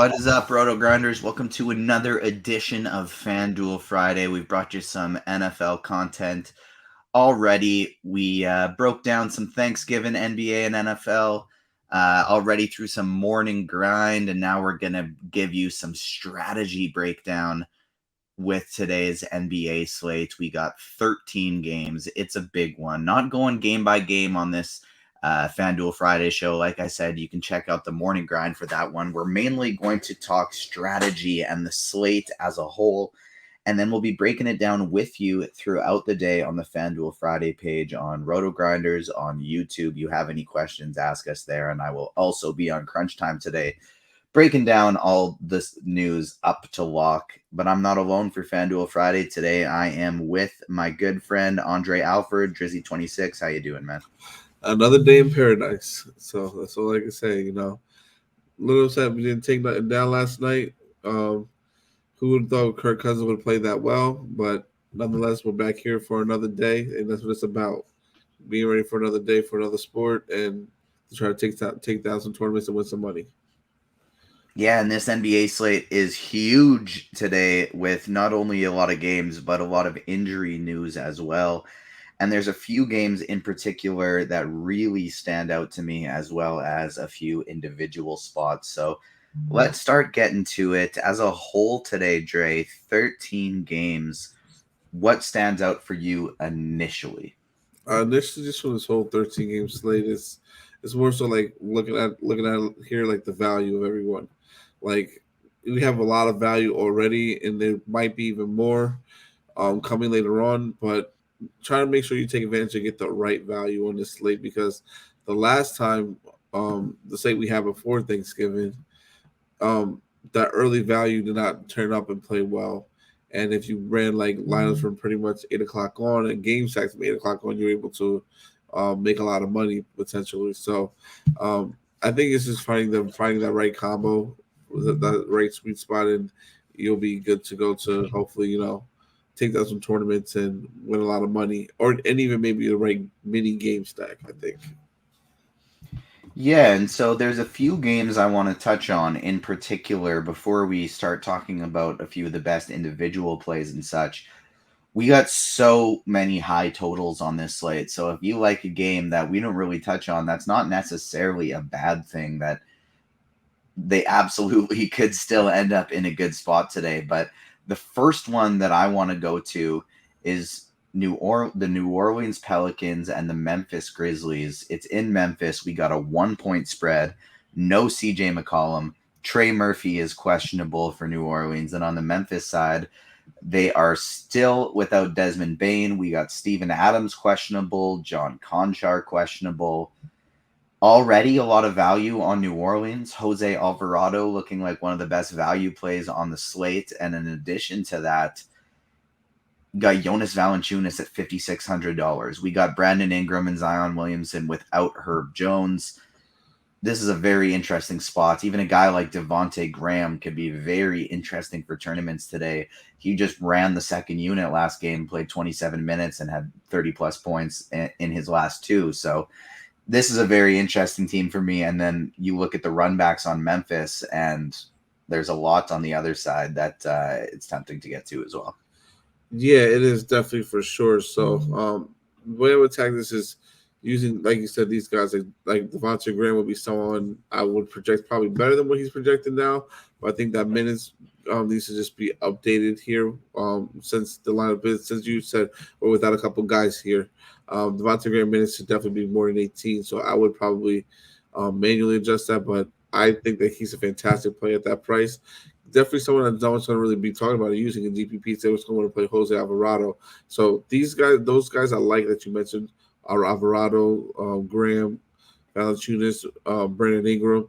What is up, RotoGrinders? Welcome to another edition of FanDuel Friday. We've brought you some NFL content already. We broke down some Thanksgiving NBA and NFL already through some morning grind, and now we're going to give you some strategy breakdown with today's NBA slate. We got 13 games. It's a big one. Not going game by game on this FanDuel Friday show. Like I said, you can check out the morning grind for that one. We're mainly going to talk strategy and the slate as a whole, and then we'll be breaking it down with you throughout the day on the FanDuel Friday page on RotoGrinders on YouTube. You have any questions, ask us there, and I will also be on Crunch Time today breaking down all this news up to lock. But I'm not alone for FanDuel Friday. Today I am with my good friend Andre Alford, Drizzy26. How you doing, man? Another day in paradise. So that's all I can say, Little upset we didn't take nothing down last night. Who would have thought Kirk Cousins would play that well? But nonetheless, we're back here for another day, and that's what it's about. Being ready for another day, for another sport, and to try to take down some tournaments and win some money. Yeah, and this NBA slate is huge today with not only a lot of games, but a lot of injury news as well. And there's a few games in particular that really stand out to me, as well as a few individual spots. So let's start getting to it. As a whole today, Dre, 13 games. What stands out for you initially? Initially, just from this whole 13-game slate is it's more so like looking at here like the value of everyone. Like we have a lot of value already, and there might be even more coming later on. But try to make sure you take advantage and get the right value on this slate, because the last time the slate we had before Thanksgiving, that early value did not turn up and play well. And if you ran like lineups from pretty much 8 o'clock on and game stacks from 8 o'clock on, you're able to make a lot of money potentially. So I think it's just finding that right combo, that right sweet spot, and you'll be good to go to hopefully take down some tournaments and win a lot of money, and even maybe the right mini game stack, I think. Yeah, and so there's a few games I want to touch on in particular before we start talking about a few of the best individual plays and such. We got so many high totals on this slate. So if you like a game that we don't really touch on, that's not necessarily a bad thing. That they absolutely could still end up in a good spot today. But the first one that I want to go to is the New Orleans Pelicans and the Memphis Grizzlies. It's in Memphis. We got a 1-point spread. No CJ McCollum. Trey Murphy is questionable for New Orleans. And on the Memphis side, they are still without Desmond Bane. We got Steven Adams questionable. John Conchar questionable. Already a lot of value on New Orleans. Jose Alvarado looking like one of the best value plays on the slate. And in addition to that, got Jonas Valanciunas at $5,600. We got Brandon Ingram and Zion Williamson without Herb Jones. This is a very interesting spot. Even a guy like Devontae Graham could be very interesting for tournaments today. He just ran the second unit last game, played 27 minutes, and had 30-plus points in his last two. So this is a very interesting team for me. And then you look at the runbacks on Memphis, and there's a lot on the other side that it's tempting to get to as well. Yeah, it is definitely for sure. So the way I would attack this is using, like you said, these guys like Devontae Graham would be someone I would project probably better than what he's projected now. But I think that minutes needs to just be updated here since the lineup is, since you said we're without a couple guys here. Devontae Graham minutes should definitely be more than 18. So I would probably manually adjust that. But I think that he's a fantastic play at that price. Definitely someone that no one's going to really be talking about using in GPP. They was going to play Jose Alvarado. So those guys I like that you mentioned are Alvarado, Graham, Valanciunas, Brandon Ingram.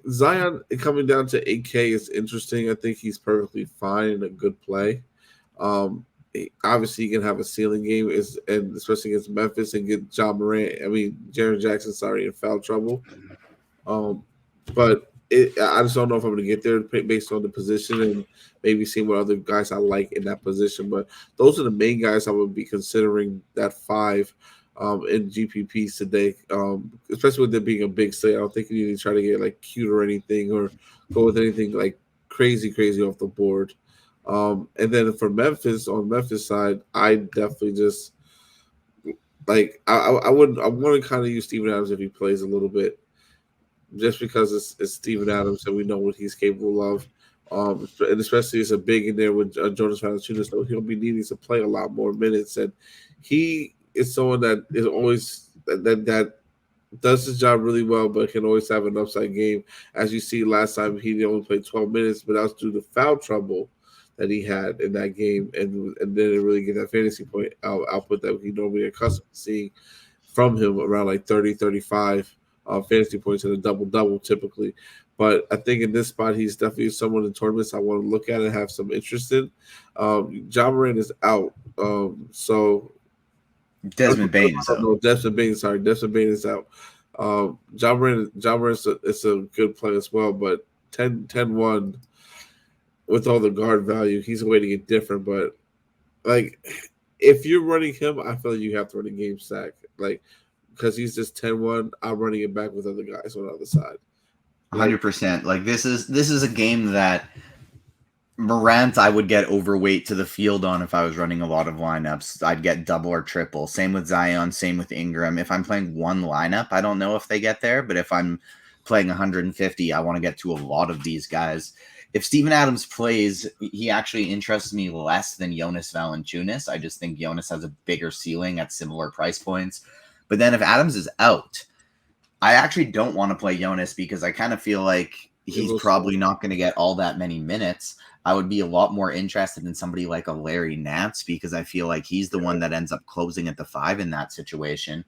Zion coming down to 8K is interesting. I think he's perfectly fine and a good play. Obviously, he can have a ceiling game, and especially against Memphis, and get Jaren Jackson, in foul trouble. But I just don't know if I'm going to get there based on the position and maybe seeing what other guys I like in that position. But those are the main guys I would be considering that 5. in GPPs today, especially with there being a big slate. I don't think you need to try to get like cute or anything or go with anything like crazy off the board. And then for Memphis, on Memphis side, I definitely just like I would I want to kind of use Steven Adams if he plays a little bit, just because it's Steven Adams and we know what he's capable of. And especially it's a big in there with Jonas Valanciunas, so he'll be needing to play a lot more minutes. And he is someone that is always that does his job really well, but can always have an upside game. As you see, last time he only played 12 minutes, but that was due to foul trouble that he had in that game, and didn't really get that fantasy point output that we normally accustomed to seeing from him, around like 30, 35 fantasy points and a double typically. But I think in this spot, he's definitely someone in tournaments I want to look at and have some interest in. John Moran is out, so Desmond Bain is out. no, Desmond Bain. Sorry, Desmond Bain is out. John Moran is a good play as well, but 10-1 with all the guard value, he's a way to get different. But like, if you're running him, I feel like you have to run a game stack, like because he's just 10-1. I'm running it back with other guys on the other side. 100%. Like this is a game that Morant I would get overweight to the field on if I was running a lot of lineups. I'd get double or triple. Same with Zion, same with Ingram. If I'm playing one lineup, I don't know if they get there, but if I'm playing 150, I want to get to a lot of these guys. If Steven Adams plays, he actually interests me less than Jonas Valanciunas. I just think Jonas has a bigger ceiling at similar price points. But then if Adams is out, I actually don't want to play Jonas because I kind of feel like he's probably not going to get all that many minutes. I would be a lot more interested in somebody like a Larry Nance because I feel like he's the one that ends up closing at the 5 in that situation.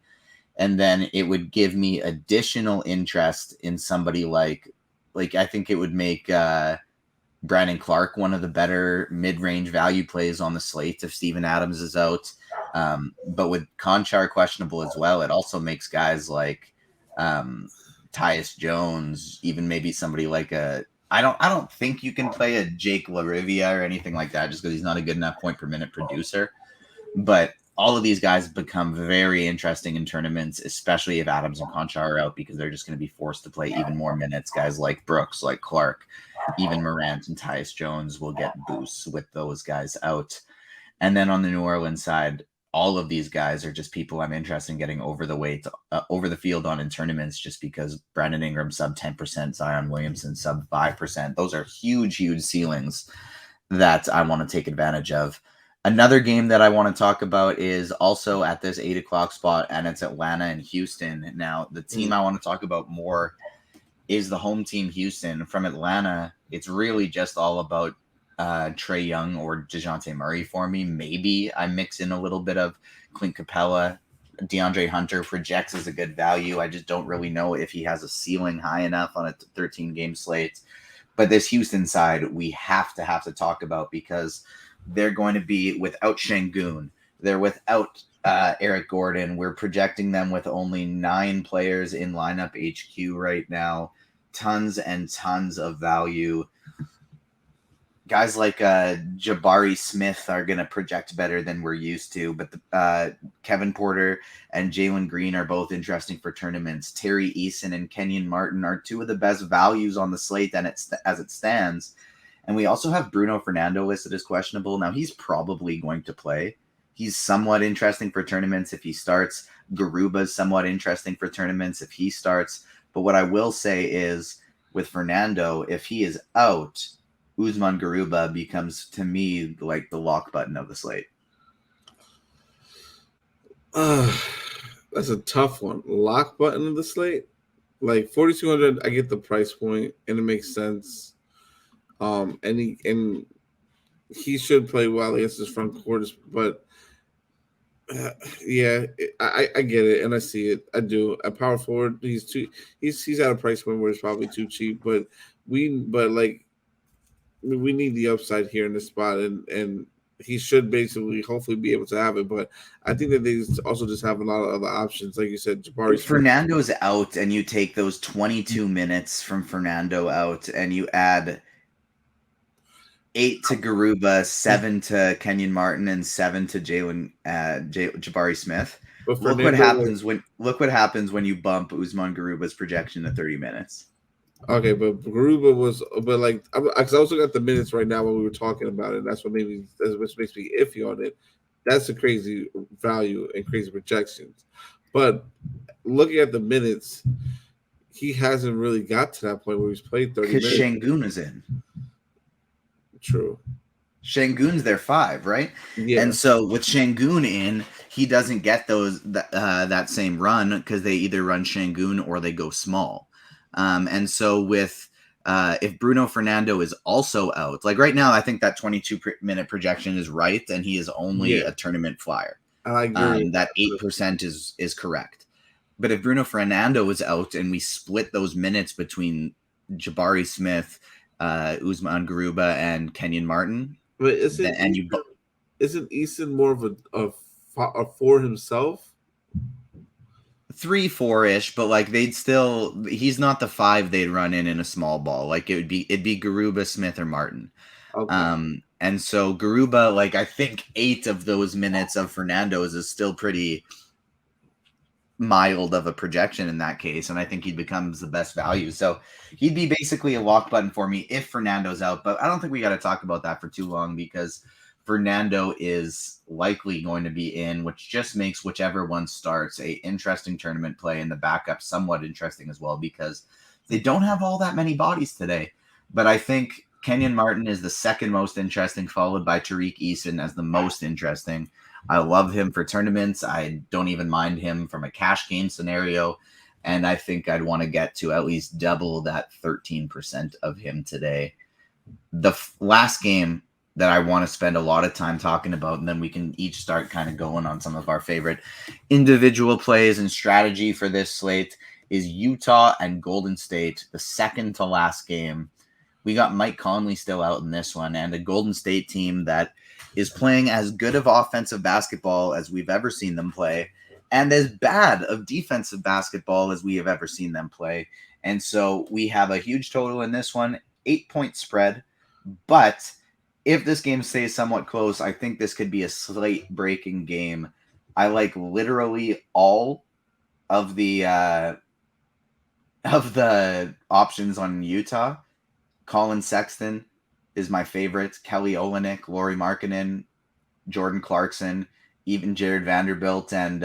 And then it would give me additional interest in somebody like I think it would make Brandon Clark one of the better mid-range value plays on the slate if Steven Adams is out. But with Conchar questionable as well, it also makes guys like Tyus Jones, even maybe somebody like I don't think you can play a Jake LaRivia or anything like that just because he's not a good enough point per minute producer. But all of these guys become very interesting in tournaments, especially if Adams and Conchar are out because they're just going to be forced to play even more minutes. Guys like Brooks, like Clark, even Morant and Tyus Jones will get boosts with those guys out. And then on the New Orleans side, all of these guys are just people I'm interested in getting over the field on in tournaments just because Brandon Ingram sub 10%, Zion Williamson sub 5%. Those are huge ceilings that I want to take advantage of. Another game that I want to talk about is also at this 8 o'clock spot, and it's Atlanta and Houston. Now, the team I want to talk about more is the home team, Houston. From Atlanta, it's really just all about Trae Young or DeJounte Murray for me. Maybe I mix in a little bit of Clint Capella. DeAndre Hunter projects as a good value. I just don't really know if he has a ceiling high enough on a 13-game slate. But this Houston side, we have to talk about because they're going to be without Şengün. They're without Eric Gordon. We're projecting them with only 9 players in lineup HQ right now. Tons and tons of value. Guys like Jabari Smith are going to project better than we're used to, but Kevin Porter and Jalen Green are both interesting for tournaments. Terry Eason and Kenyon Martin are 2 of the best values on the slate as it stands. And we also have Bruno Fernando listed as questionable. Now, he's probably going to play. He's somewhat interesting for tournaments if he starts. Garuba's somewhat interesting for tournaments if he starts. But what I will say is, with Fernando, if he is out, Usman Garuba becomes, to me, like the lock button of the slate. That's a tough one. Lock button of the slate? Like 4,200, I get the price point, and it makes sense. And he should play well against his front court, but yeah, I get it and I see it. I do. A power forward, he's at a price point where it's probably too cheap, but we need the upside here in this spot, and he should basically hopefully be able to have it. But I think that they also just have a lot of other options, like you said. Jabari Fernando's out, and you take those 22 minutes from Fernando out, and you add 8 to Garuba, 7 to Kenyon Martin, and 7 to Jabari Smith. But Look what Fernando, happens when you bump Usman Garuba's projection to 30 minutes. okay, but Garuba was, but like, because I was looking at the minutes right now when we were talking about it. And that's what makes me iffy on it. That's a crazy value and crazy projections. But looking at the minutes, he hasn't really got to that point where he's played 30 Because minutes. Şengün is in. True. Şengün's their 5, right? Yeah. And so with Şengün in, he doesn't get that same run because they either run Şengün or they go small. And so with if Bruno Fernando is also out, like right now, I think that 22-minute projection is right, and he is only a tournament flyer. I agree. That 8% is correct. But if Bruno Fernando is out and we split those minutes between Jabari Smith, Usman Garuba, and Kenyon Martin, But isn't Easton more of a for himself? 3-4-ish, but like he's not the 5 they'd run in a small ball. Like it'd be Garuba, Smith, or Martin. Okay. And so Garuba, like I think 8 of those minutes of Fernando's is still pretty mild of a projection in that case, and I think he becomes the best value. So he'd be basically a lock button for me if Fernando's out, but I don't think we got to talk about that for too long because Fernando is likely going to be in, which just makes whichever one starts a interesting tournament play, and the backup somewhat interesting as well because they don't have all that many bodies today. But I think Kenyon Martin is the second most interesting, followed by Tariq Eason as the most interesting. I love him for tournaments. I don't even mind him from a cash game scenario. And I think I'd want to get to at least double that 13% of him today. The last game that I want to spend a lot of time talking about, and then we can each start kind of going on some of our favorite individual plays and strategy for this slate, is Utah and Golden State, the second to last game. We got Mike Conley still out in this one, and a Golden State team that is playing as good of offensive basketball as we've ever seen them play, and as bad of defensive basketball as we have ever seen them play. And so we have a huge total in this one, 8-point spread. But if this game stays somewhat close, I think this could be a slate-breaking game. I like literally all of the options on Utah. Colin Sexton is my favorite. Kelly Olynyk, Lauri Markkanen, Jordan Clarkson, even Jared Vanderbilt and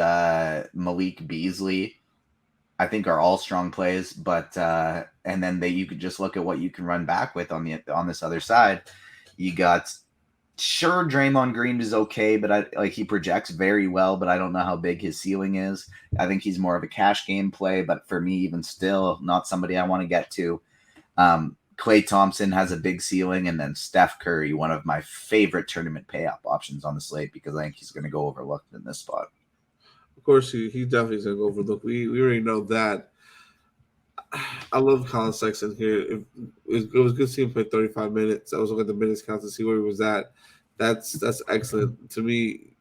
Malik Beasley, I think are all strong plays. But and then you could just look at what you can run back with on this other side. You got Draymond Green is okay, but he projects very well, but I don't know how big his ceiling is. I think he's more of a cash game play, but for me, even still, not somebody I want to get to. Klay Thompson has a big ceiling, and then Steph Curry, one of my favorite tournament payout options on the slate because I think he's going to go overlooked in this spot. Of course, he definitely is going to go overlooked. We already know that. I love Colin Sexton here. It was good to see him play 35 minutes. I was looking at the minutes count to see where he was at. That's excellent to me.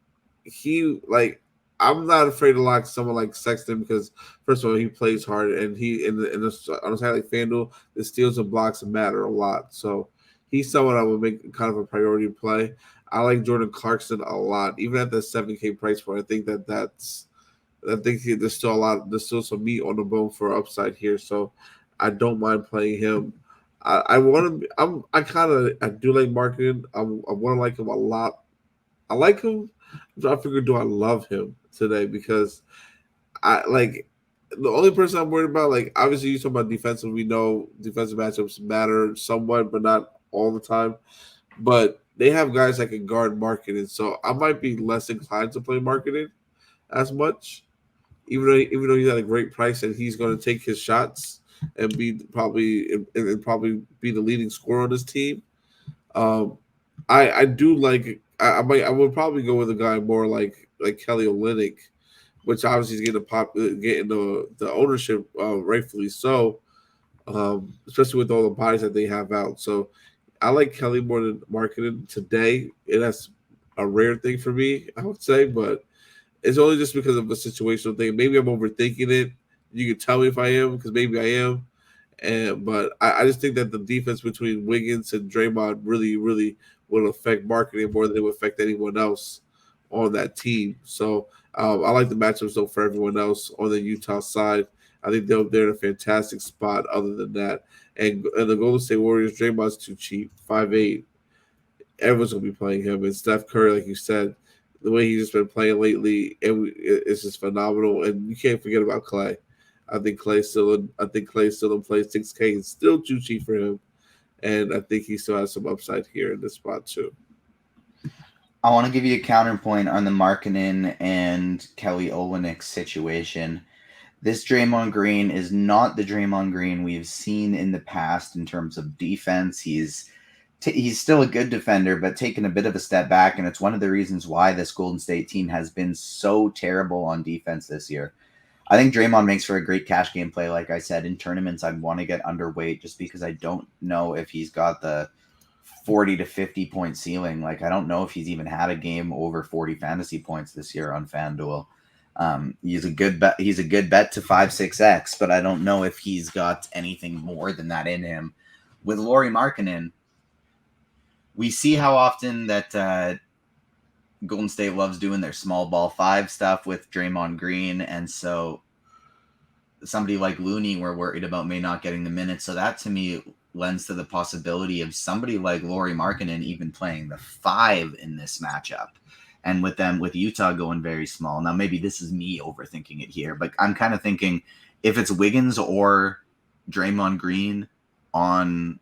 I'm not afraid to lock someone like Sexton because first of all, he plays hard, and he on a side like FanDuel, the steals and blocks matter a lot. So he's someone I would make kind of a priority play. I like Jordan Clarkson a lot, even at the 7K price point. I think there's still some meat on the bone for upside here. So I don't mind playing him. I do like marketing. I want to like him a lot. I like him. I figured, do I love him today? Because the only person I'm worried about, like obviously you talk about defensive. We know defensive matchups matter somewhat, but not all the time. But they have guys that can guard marketing, so I might be less inclined to play marketing as much, even though he's at a great price and he's going to take his shots and probably be the leading scorer on this team. I do like. I would probably go with a guy more like Kelly Olynyk, which obviously is getting the ownership rightfully so, especially with all the bodies that they have out. So I like Kelly more than marketing today, and that's a rare thing for me, I would say, but it's only just because of a situational thing. Maybe I'm overthinking it. You can tell me if I am, because maybe I am. But I just think that the defense between Wiggins and Draymond really, really will affect marketing more than it will affect anyone else on that team. So I like the matchups though for everyone else on the Utah side. I think they're in a fantastic spot. Other than that, and the Golden State Warriors, Draymond's too cheap, 5'8". Everyone's gonna be playing him, and Steph Curry, like you said, the way he's just been playing lately, it's just phenomenal. And you can't forget about Clay. I think Clay's still in play. 6K is still too cheap for him, and I think he still has some upside here in this spot too. I want to give you a counterpoint on the Markkanen and Kelly Olynyk situation. This Draymond Green is not the Draymond Green we've seen in the past in terms of defense. He's still a good defender, but taken a bit of a step back, and it's one of the reasons why this Golden State team has been so terrible on defense this year. I think Draymond makes for a great cash game play. Like I said, in tournaments, I'd want to get underweight just because I don't know if he's got the 40 to 50 point ceiling. Like, I don't know if he's even had a game over 40 fantasy points this year on FanDuel. He's a good bet. He's a good bet to 5-6x, but I don't know if he's got anything more than that in him. With Lauri Markkanen, we see how often that Golden State loves doing their small ball 5 stuff with Draymond Green, and so somebody like Looney we're worried about may not getting the minutes. So that to me lends to the possibility of somebody like Lauri Markkanen even playing the 5 in this matchup. And with Utah going very small. Now, maybe this is me overthinking it here, but I'm kind of thinking if it's Wiggins or Draymond Green on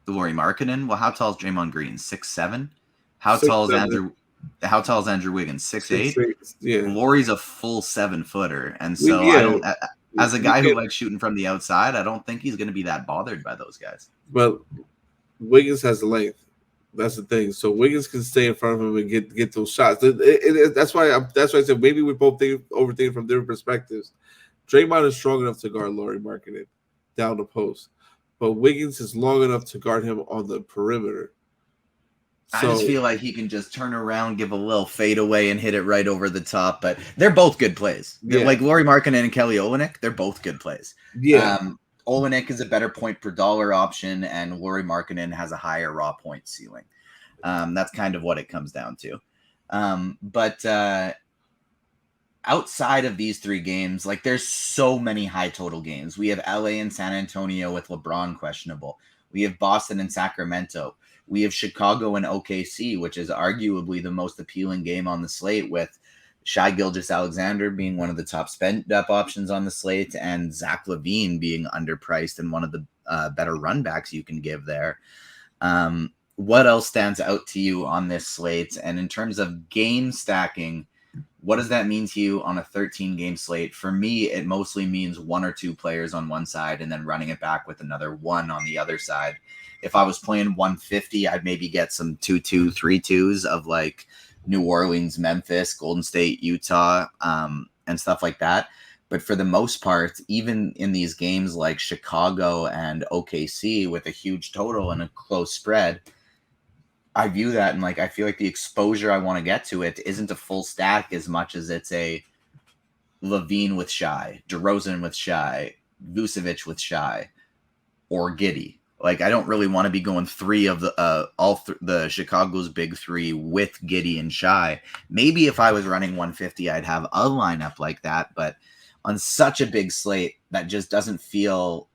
Lauri Markkanen, well, how tall is Draymond Green? 6'7"? How tall is Andrew Wiggins? 6'8"? Yeah. Lauri's a full 7-footer. And so I don't, as a guy who likes shooting from the outside, I don't think he's going to be that bothered by those guys. But Wiggins has the length. That's the thing. So Wiggins can stay in front of him and get those shots. That's why I said maybe we both overthink from different perspectives. Draymond is strong enough to guard Lauri Markkanen down the post, but Wiggins is long enough to guard him on the perimeter. I just feel like he can just turn around, give a little fadeaway, and hit it right over the top. But they're both good plays. Yeah. Like Lauri Markkanen and Kelly Olynyk, they're both good plays. Yeah. Olynyk is a better point per dollar option, and Lauri Markkanen has a higher raw point ceiling. That's kind of what it comes down to. But outside of these 3 games, like there's so many high total games. We have LA and San Antonio with LeBron questionable. We have Boston and Sacramento. We have Chicago and OKC, which is arguably the most appealing game on the slate, with Shai Gilgeous-Alexander being one of the top spend-up options on the slate, and Zach LaVine being underpriced and one of the better run backs you can give there. What else stands out to you on this slate? And in terms of game stacking, what does that mean to you on a 13-game slate? For me, it mostly means 1 or 2 players on one side and then running it back with another 1 on the other side. If I was playing 150, I'd maybe get some 2-2, 3-2s of like New Orleans, Memphis, Golden State, Utah, and stuff like that. But for the most part, even in these games like Chicago and OKC with a huge total and a close spread, I view that and like I feel like the exposure I want to get to it isn't a full stack as much as it's a LaVine with Shai, DeRozan with Shai, Vucevic with Shai, or Giddey. Like, I don't really want to be going 3 of the the Chicago's big 3 with Giddey and Shai. Maybe if I was running 150, I'd have a lineup like that. But on such a big slate, that just doesn't feel,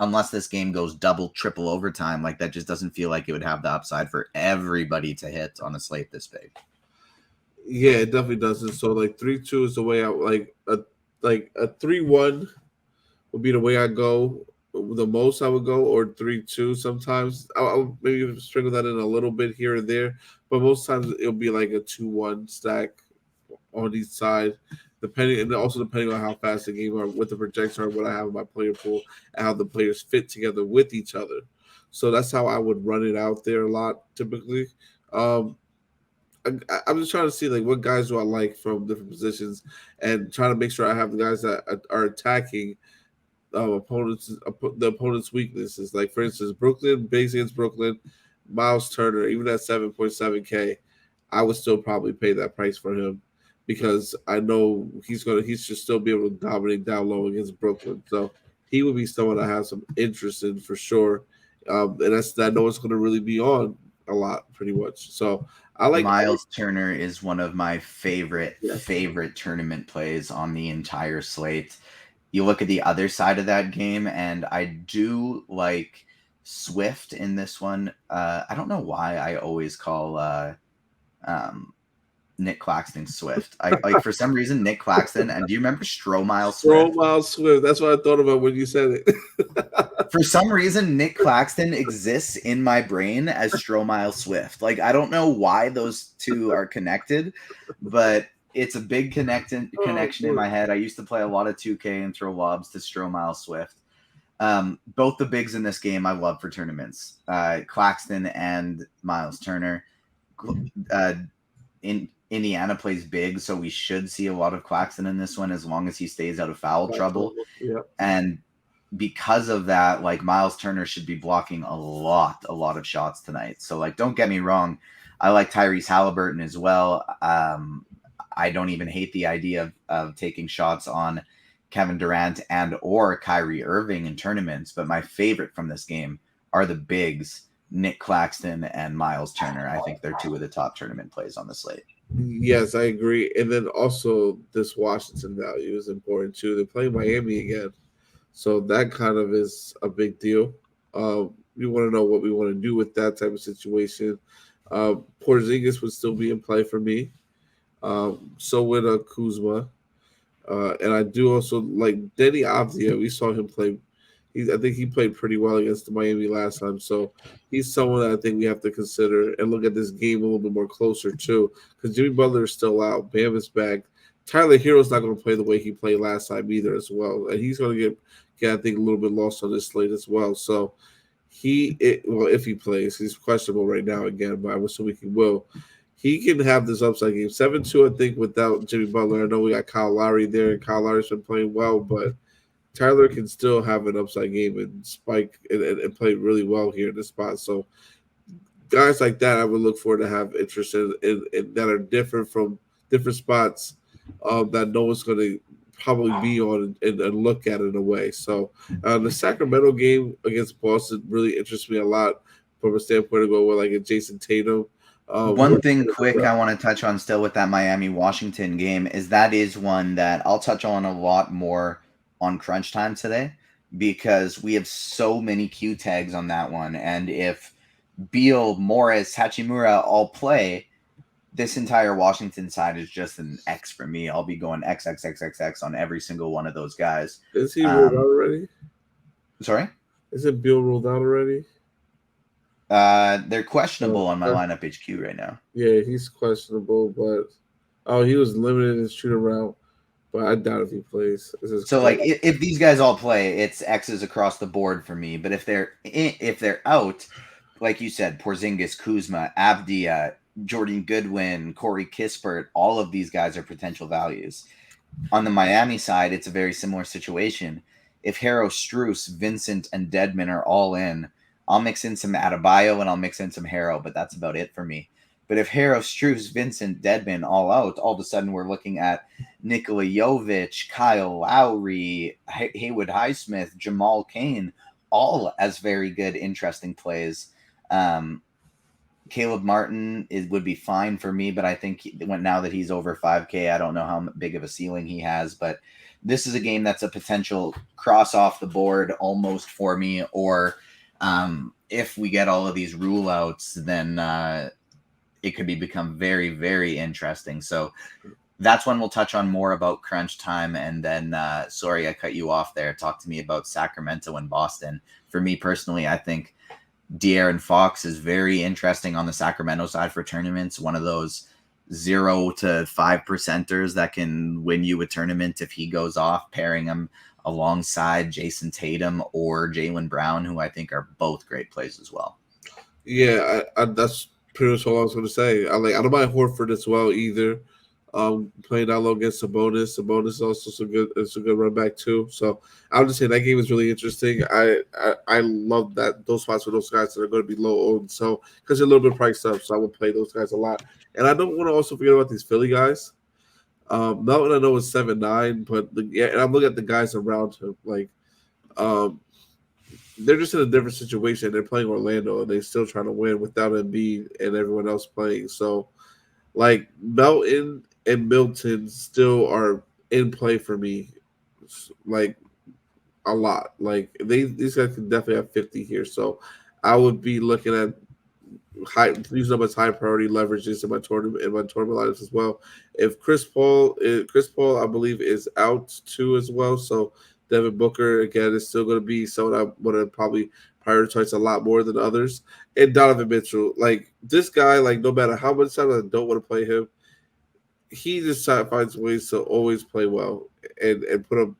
unless this game goes double, triple overtime, like that just doesn't feel like it would have the upside for everybody to hit on a slate this big. Yeah, it definitely doesn't. So like 3-2 is the way I like a 3-1 would be the way I go. The most I would go, or 3-2 sometimes. I'll maybe sprinkle that in a little bit here and there, but most times it'll be like a 2-1 stack on each side, depending on how fast the game are, what the projections are, what I have in my player pool, and how the players fit together with each other. So that's how I would run it out there a lot typically. I'm just trying to see like what guys do I like from different positions, and trying to make sure I have the guys that are attacking the opponent's weaknesses. Like for instance, Brooklyn, base against Brooklyn, Miles Turner, even at 7.7K, I would still probably pay that price for him because I know he should still be able to dominate down low against Brooklyn. So he would be someone I have some interest in for sure. And I know it's going to really be on a lot, pretty much. So I like Miles Turner is one of my favorite yes. tournament plays on the entire slate. You look at the other side of that game, and I do like Swift in this one. I don't know why I always call um, Nick Claxton Swift. I like for some reason Nick Claxton. And do you remember Stromile Swift? Miles Swift. That's what I thought about when you said it. For some reason, Nick Claxton exists in my brain as Stromile Swift. Like, I don't know why those two are connected, but it's a big connection in my head. I used to play a lot of 2K and throw lobs to Stromile Swift. Both the bigs in this game I love for tournaments. Claxton and Miles Turner. In Indiana plays big, so we should see a lot of Claxton in this one as long as he stays out of foul trouble. Yeah. And because of that, like Miles Turner should be blocking a lot of shots tonight. So like, don't get me wrong, I like Tyrese Halliburton as well. I don't even hate the idea of taking shots on Kevin Durant and or Kyrie Irving in tournaments, but my favorite from this game are the bigs, Nick Claxton and Miles Turner. I think they're two of the top tournament plays on the slate. Yes, I agree. And then also this Washington value is important too. They're playing Miami again. So that kind of is a big deal. We want to know what we want to do with that type of situation. Porzingis would still be in play for me. So would Kuzma. And I do also like Denny Avdia. We saw him play. I think he played pretty well against the Miami last time. So he's someone that I think we have to consider and look at this game a little bit more closer too. Because Jimmy Butler is still out. Bam is back. Tyler Hero's not going to play the way he played last time either as well. And he's going to get I think, a little bit lost on this slate as well. So if he plays, he's questionable right now again, but I'm assuming he will. He can have this upside game. 7-2, I think, without Jimmy Butler. I know we got Kyle Lowry there, and Kyle Lowry's been playing well, but Tyler can still have an upside game and spike and play really well here in this spot. So guys like that, I would look for to have interest in that are different from different spots that no one's going to probably be on and look at it in a way. So the Sacramento game against Boston really interests me a lot from a standpoint of going with like a Jason Tatum. One thing quick I want to touch on still with that Miami-Washington game is that is one that I'll touch on a lot more on crunch time today because we have so many Q tags on that one. And if Beal, Morris, Hachimura all play, this entire Washington side is just an X for me. I'll be going XXXXX on every single one of those guys. Is he ruled out already? Sorry? Isn't Beal ruled out already? They're questionable on my lineup HQ right now. Yeah, he's questionable, but he was limited in shoot around. But I doubt if he plays. So like if these guys all play, it's X's across the board for me. But if they're out, like you said, Porzingis, Kuzma, Avdia, Jordan Goodwin, Corey Kispert, all of these guys are potential values. On the Miami side, it's a very similar situation. If Harrow, Strus, Vincent, and Dedmon are all in, I'll mix in some Adebayo and I'll mix in some Harrow, but that's about it for me. But if Harrow, Strus, Vincent, Dedmon all out, all of a sudden we're looking at Nikola Jovic, Kyle Lowry, Haywood Highsmith, Jamal Cain, all as very good, interesting plays. Caleb Martin would be fine for me, but I think now that he's over 5K, I don't know how big of a ceiling he has. But this is a game that's a potential cross off the board almost for me. Or if we get all of these rule outs, then it could become very, very interesting. So that's when we'll touch on more about crunch time. And then, sorry, I cut you off there. Talk to me about Sacramento and Boston. For me personally, I think De'Aaron Fox is very interesting on the Sacramento side for tournaments. One of those 0 to 5%ers that can win you a tournament if he goes off, pairing him alongside Jason Tatum or Jaylen Brown, who I think are both great plays as well. Yeah, that's pretty much all I was going to say. I don't mind Horford as well either. Playing down low against Sabonis. Sabonis is also it's a good run back too. So I'll just say that game is really interesting. I love those spots for those guys that are going to be low owned. So because they're a little bit priced up, so I would play those guys a lot. And I don't want to also forget about these Philly guys. Not that I know it's 7-9, but and I'm looking at the guys around him. Like they're just in a different situation. They're playing Orlando and they're still trying to win without Embiid and everyone else playing. So like Melton and Milton still are in play for me, like a lot. Like these guys can definitely have 50 here. So I would be looking at using them as high priority leverages in my tournament lineups as well. If Chris Paul, I believe is out too as well. So Devin Booker again is still going to be someone I want to probably prioritize a lot more than others. And Donovan Mitchell, like this guy, like no matter how much time I don't want to play him, he just finds ways to always play well and put up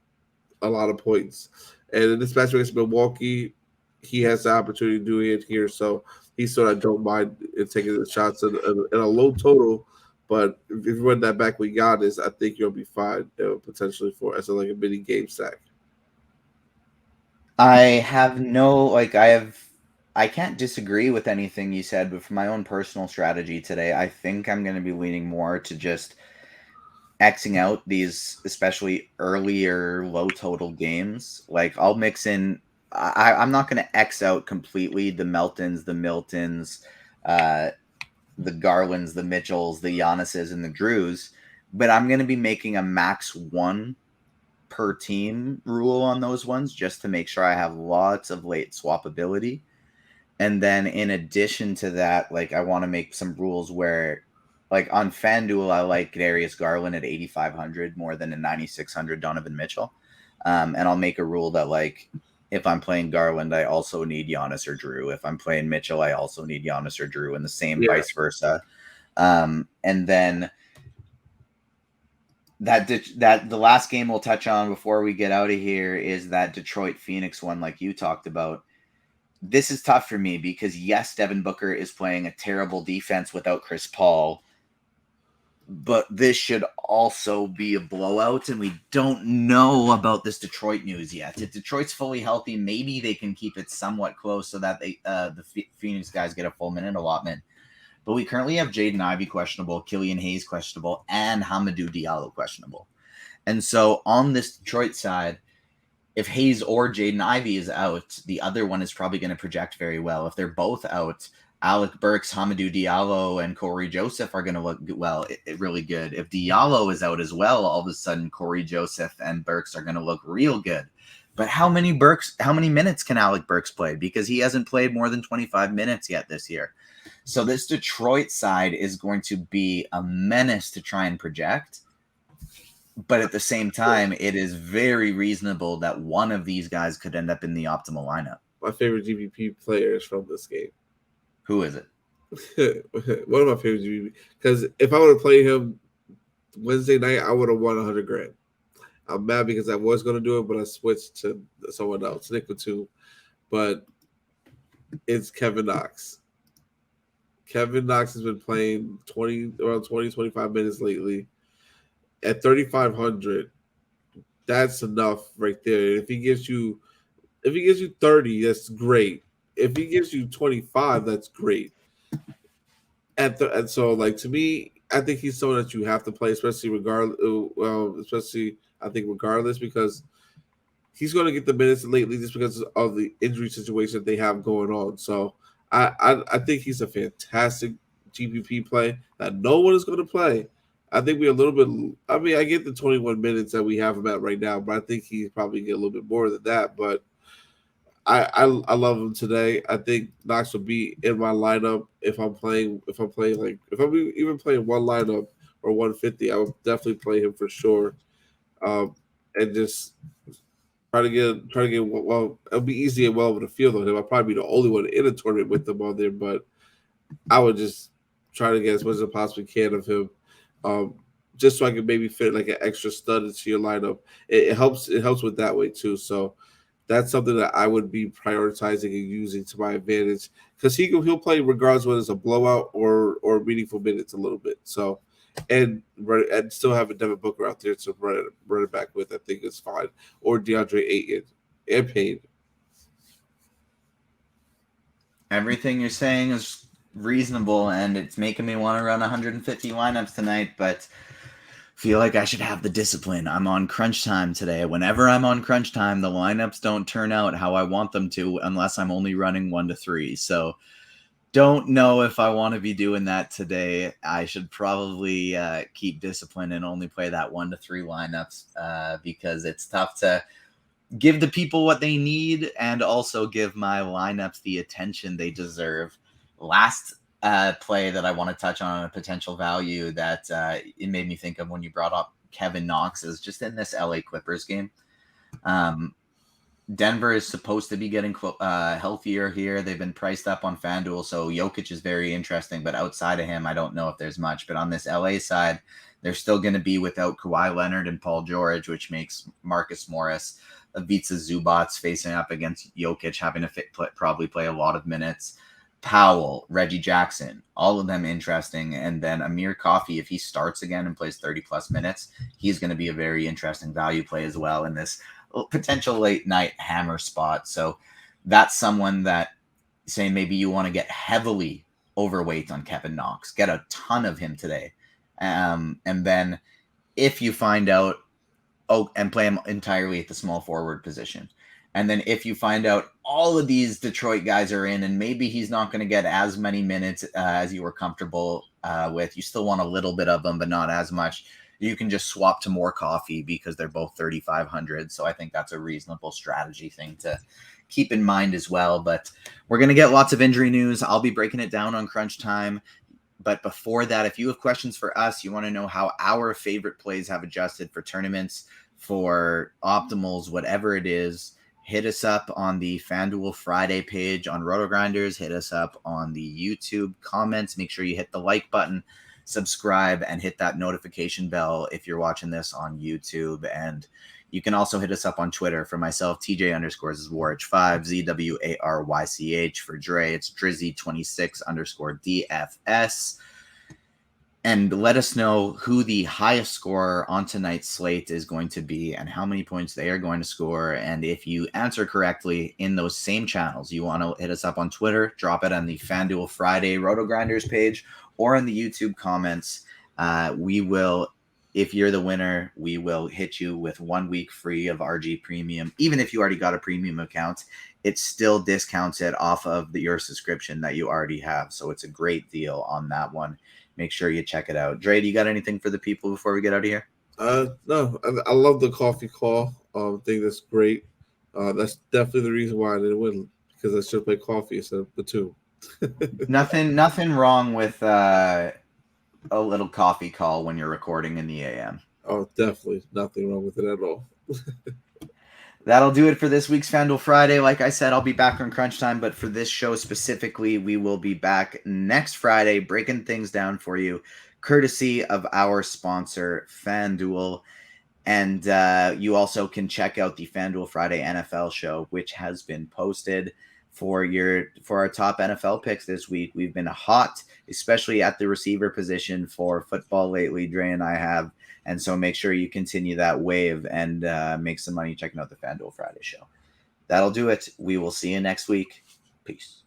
a lot of points. And in this match against Milwaukee, he has the opportunity to do it here. So he's sort of don't mind taking the shots in a low total. But if you run that back with Giannis, I think you'll be fine potentially for as like a mini game stack. I have no like I can't disagree with anything you said, but for my own personal strategy today, I think I'm going to be leaning more to just Xing out these especially earlier low total games. Like I'll mix in I'm not going to X out completely the Meltons, the Miltons, uh the Garlands, the Mitchells, the Giannis's, and the Drews, but I'm going to be making a max one per team rule on those ones just to make sure I have lots of late swappability. And then in addition to that, like I want to make some rules where like on FanDuel, I like Darius Garland at 8,500 more than a 9,600 Donovan Mitchell. And I'll make a rule that like if I'm playing Garland, I also need Giannis or Drew. If I'm playing Mitchell, I also need Giannis or Drew, and the same Yeah, vice versa. And then that the last game we'll touch on before we get out of here is that Detroit Phoenix one, like you talked about. This is tough for me because yes, Devin Booker is playing a terrible defense without Chris Paul, but this should also be a blowout, and we don't know about this Detroit news yet. If Detroit's fully healthy, maybe they can keep it somewhat close so that the Phoenix guys get a full minute allotment. But we currently have Jaden Ivey questionable, Killian Hayes questionable, and Hamidou Diallo questionable. And so on this Detroit side, if Hayes or Jaden Ivey is out, the other one is probably going to project very well. If they're both out, Alec Burks, Hamidou Diallo, and Corey Joseph are going to look really good. If Diallo is out as well, all of a sudden Corey Joseph and Burks are going to look real good. But how many minutes can Alec Burks play? Because he hasn't played more than 25 minutes yet this year. So this Detroit side is going to be a menace to try and project. But at the same time, it is very reasonable that one of these guys could end up in the optimal lineup. my favorite GPP players from this game. Who is it? One of my favorite GPP, because if I would have played him Wednesday night, I would have won 100 grand. I'm mad because I was going to do it, but I switched to someone else, Nick Batum. But it's Kevin Knox. Kevin Knox has been playing around 20, 25 minutes lately. At 3,500, that's enough right there. If he gives you 30, that's great. If he gives you 25, that's great. And so like to me, I think he's someone that you have to play, especially regardless. Especially I think regardless because he's going to get the minutes lately just because of the injury situation that they have going on. So I think he's a fantastic GPP play that no one is going to play. I think we're a little bit. I mean, I get the 21 minutes that we have him at right now, but I think he's probably get a little bit more than that. But I love him today. I think Knox will be in my lineup if I'm playing even playing one lineup or 150. I would definitely play him for sure. And just try to get well. It'll be easy and well with the field on him. I'll probably be the only one in a tournament with them on there, but I would just try to get as much as I possibly can of him. Um, just so I can maybe fit like an extra stud into your lineup. It helps. It helps with that way too. So that's something that I would be prioritizing and using to my advantage because he'll play regardless whether it's a blowout or meaningful minutes a little bit. So and still have a Devin Booker out there to run it back with. I think it's fine. Or DeAndre Ayton and Payne. Everything you're saying is reasonable, and it's making me want to run 150 lineups tonight. But feel like I should have the discipline. I'm on crunch time today. Whenever I'm on crunch time, the lineups don't turn out how I want them to unless I'm only running 1 to 3. So don't know if I want to be doing that today. I should probably keep discipline and only play that 1 to 3 lineups because it's tough to give the people what they need and also give my lineups the attention they deserve. Last play that I want to touch on a potential value that it made me think of when you brought up Kevin Knox is just in this LA Clippers game. Denver is supposed to be getting healthier here. They've been priced up on FanDuel, so Jokic is very interesting. But outside of him, I don't know if there's much. But on this LA side, they're still going to be without Kawhi Leonard and Paul George, which makes Marcus Morris, Ivica Zubac facing up against Jokic, having to probably play a lot of minutes. Powell, Reggie Jackson, all of them interesting. And then Amir Coffey, if he starts again and plays 30-plus minutes, he's going to be a very interesting value play as well in this potential late night hammer spot. So that's someone that, say, maybe you want to get heavily overweight on Kevin Knox, get a ton of him today. And then if you find out, and play him entirely at the small forward position. And then if you find out all of these Detroit guys are in and maybe he's not going to get as many minutes as you were comfortable with, you still want a little bit of them, but not as much. You can just swap to more Coffee because they're both 3,500. So I think that's a reasonable strategy thing to keep in mind as well. But we're going to get lots of injury news. I'll be breaking it down on Crunch Time. But before that, if you have questions for us, you want to know how our favorite plays have adjusted for tournaments, for optimals, whatever it is, hit us up on the FanDuel Friday page on RotoGrinders. Hit us up on the YouTube comments. Make sure you hit the like button, subscribe, and hit that notification bell if you're watching this on YouTube. And you can also hit us up on Twitter. For myself, TJ_Zwarych5, ZWARYCH. For Dre, it's Drizzy26_DFS. And let us know who the highest scorer on tonight's slate is going to be and how many points they are going to score. And if you answer correctly in those same channels, you want to hit us up on Twitter, drop it on the FanDuel Friday RotoGrinders page or in the YouTube comments. We will, if you're the winner, we will hit you with 1 week free of RG Premium. Even if you already got a premium account, it still discounts it off of your subscription that you already have. So it's a great deal on that one. Make sure you check it out. Dre, do you got anything for the people before we get out of here? No, I love the coffee call. I think that's great. That's definitely the reason why I didn't win, because I should play coffee instead of Batum. Nothing wrong with a little coffee call when you're recording in the AM. Oh, definitely nothing wrong with it at all. That'll do it for this week's FanDuel Friday. Like I said, I'll be back on Crunch Time, but for this show specifically, we will be back next Friday breaking things down for you, courtesy of our sponsor, FanDuel. And you also can check out the FanDuel Friday NFL show, which has been posted for our top NFL picks this week. We've been hot, especially at the receiver position for football lately, Dre and I have. And so make sure you continue that wave and make some money checking out the FanDuel Friday show. That'll do it. We will see you next week. Peace.